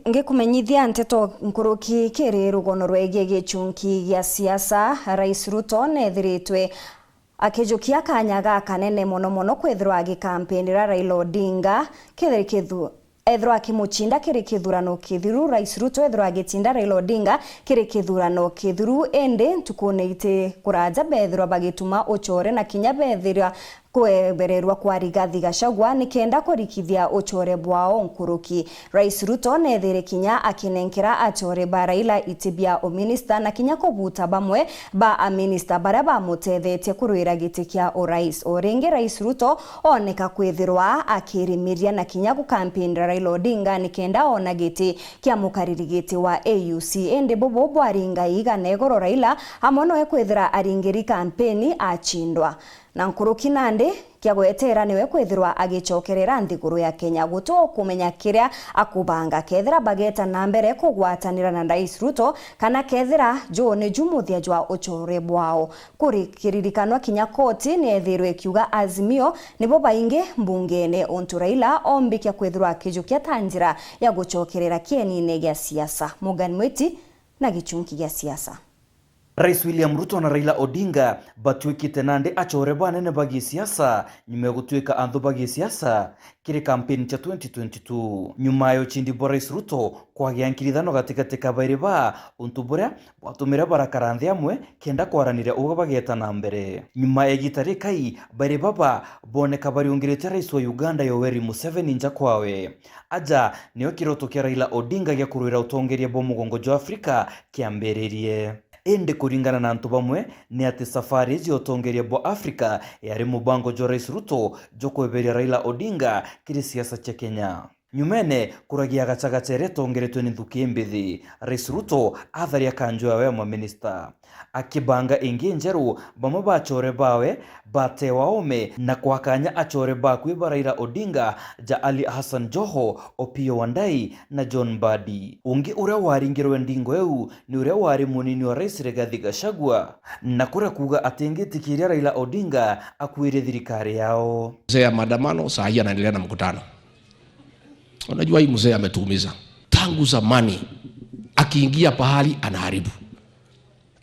Ngikumenyithia nteto nkuruki kiri rugono rwegie Gîchunki gia siasa. Rais Ruto nethiritwe akijukia kanya gaka nene muno kwithirwa agikampinira Raila Odinga ethirwa akimuchinda kiri kithurano kithiru. Rais Ruto ethirwa agitinda Raila Odinga kiri kithurano kithiru ende ntukune ite kuraja bethirwa bagituma UCOORE na kinya bethirwa kwebererwa kwa Rigathi Gachagua nikenda kurikithia UCOORE bwao nkuruki. Rais Ruto nethire kinya akinenkera ACOORE ba Raila itibia o minister na kinya kubuta bamwe ba a minister bara bamutethetie kurwira giti kia urais. Oringi Rais Ruto oneka kwithirwa akirimiria na kinya gukampinira Raila Odinga nikenda ona giti kia mukariri giti wa AUC ende bobo bwaringaiga negoro Raila amono ekwithira aringiri kampeni achindwa. Na nkuruki nande kia gwetera niwe kwithirwa agichokerera nthiguru ya Kenya guto kumenya kiria akubanga kethira bageta na mbere kugwatanira na Rais Ruto kana kethira jone jumuthia jwa UCOORE bwao. Kurikiririkano kinya koti ni ethirwe kiuga azimio nibo bainge mbungene ontu Raila ombikia kwithirwa akijukia tanjira ya guchokerera kienine gia siasa. Morgan Mweti na Gîchunki gia siasa. Rais William Ruto na Raila Odinga batwikite nande ACOORE banene bagi siasa nyuma gutwika anthu bagi siasa kiri kampeni cha 2022 nyuma yo chindi bo Rais Ruto kwa giankirithano gatikati ka BAILI ba untuburia batumira barakaranthi amwe kenda kwaranira uga bageta na mbere nyuma ya gitari kai BAILI baba boneka bariungirite Rais wa Uganda Yoweri Museveni nja kwawe aja niyo kiroto kia Raila Odinga gya kurwira utongeria bo mugongo jwa Afrika kiambererie ende kuringana na antu bamwe ni ati safari ziotongeria bo Afrika yari mubango jo Rais Ruto jo kweberia Raila Odinga kiri siasa cha Kenya. Nyumene kuragia gachagatere tongeretwe ni nthuki mbithi Rais Ruto atharia kanjwa we ma minister akibanga ingi njeru bamwe ba ACOORE bawe bate waome na kwakanya ACOORE bakwi ba Raila Odinga ja Ali Hassan Joho, Opiyo Wandayi na John Mbadi. Ungi uria waringirwe ndingo eu ni uria wari munini wa Rais Rigathi Gachagua na kura kuga atengetikiria Raila Odinga akuire thirikari yao. Mzee ya maandamano saa hii anaendelea na mkutano. Unajua hii mzee ametuumiza tangu zamani, akiingia pahali anaharibu.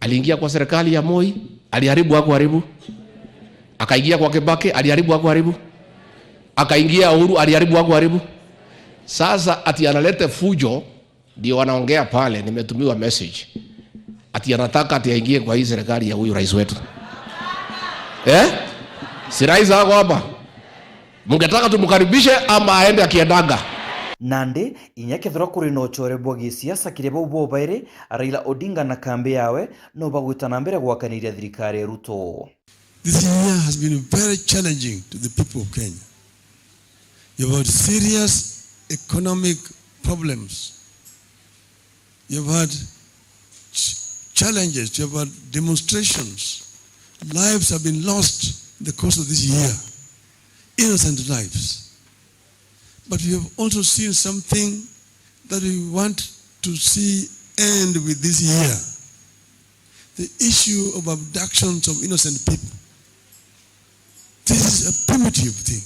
Aliingia kwa serikali ya Moi, aliharibu hakuharibu. Akaingia kwa Kibaki, aliharibu hakuharibu. Akaingia Uhuru, aliharibu hakuharibu. Sasa ati analete fujo, ndio wanaongea pale, nimetumiwa message ati anataka ati aingie kwa hii serikali ya huyu rais wetu. Si rais wako hapa? Mungetaka tumkaribishe ama aende akiendaga? Nande inyakethira kuri no UCOORE bwagi siasa kireba ubo BAILI Raila Odinga na kambi yawe no bagwitana mbere gwakaniria thirikari Ruto. This year has been very challenging to the people of Kenya. You've had serious economic problems. You've had challenges, you've had demonstrations. Lives have been lost in the course of this year. Innocent lives. But we have also seen something that we want to see end with this year. The issue of abductions of innocent people. This is a primitive thing.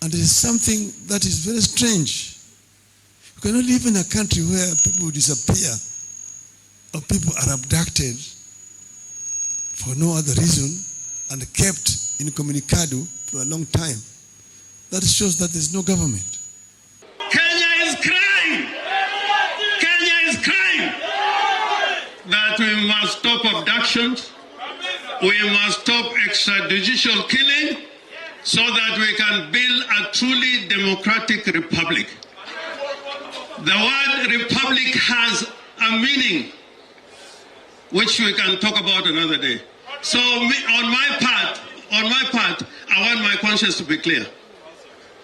And it is something that is very strange. You cannot live in a country where people disappear or people are abducted for no other reason and kept incommunicado for a long time. That shows that there's no government. Kenya is crying. Kenya is crying that we must stop abductions. We must stop extrajudicial killing so that we can build a truly democratic republic. The word republic has a meaning which we can talk about another day. So on my part, I want my conscience to be clear.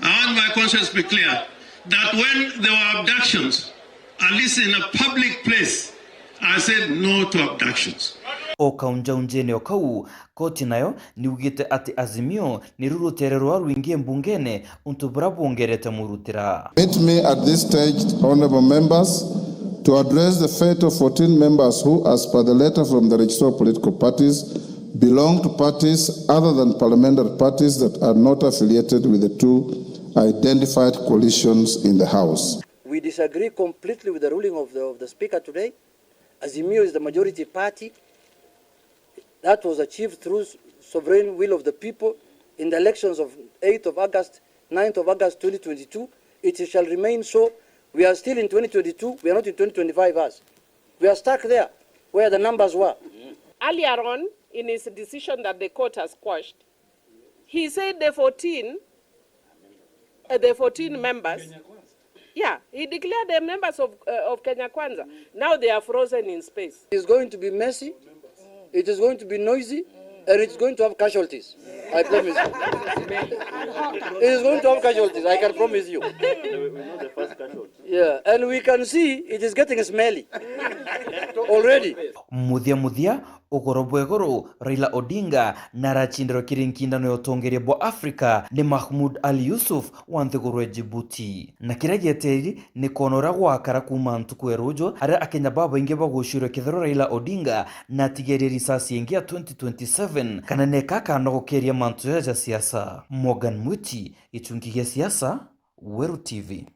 I want my conscience to be clear that when there were abductions, at least in a public place, I said no to abductions. Okaunja unjene okau koti nayo ni ugite ati azimio ni rurutererwa ruingie mbungene untubura bungerete murutira. Permit me at this stage, honorable members, to address the fate of 14 members who, as per the letter from the register of political parties, belong to parties other than parliamentary parties that are not affiliated with the two identified coalitions in the House. We disagree completely with the ruling of the Speaker today. Azimio is the majority party. That was achieved through sovereign will of the people in the elections of 8th of August, 9th of August 2022. It shall remain so. We are still in 2022. We are not in 2025 as. We are stuck there where the numbers were. Earlier on, in his decision that the court has quashed, he said the 14 members, he declared the members of Kenya Kwanza. Now they are frozen in space. It's going to be messy, it is going to be noisy, and it's going to have casualties. I promise you. It is going to have casualties, I can promise you. Yeah, and we can see it is getting smelly already. Muthia ugoro bwegoro Raila Odinga narachindiro kirinkindano yotongeria bwa Africa ni Mahmoud Ali Yusuf wa nthiguru Djibouti na kirageteri ni konora gwakara kuma ntuku erojo ara akenya baba inge bagushiro kithero Raila Odinga na tigeri risasi ingia 2027 kana nekaka no gukeria mantu ya siasa. Morgan Muti, Gîchunki ya siasa, Weru TV.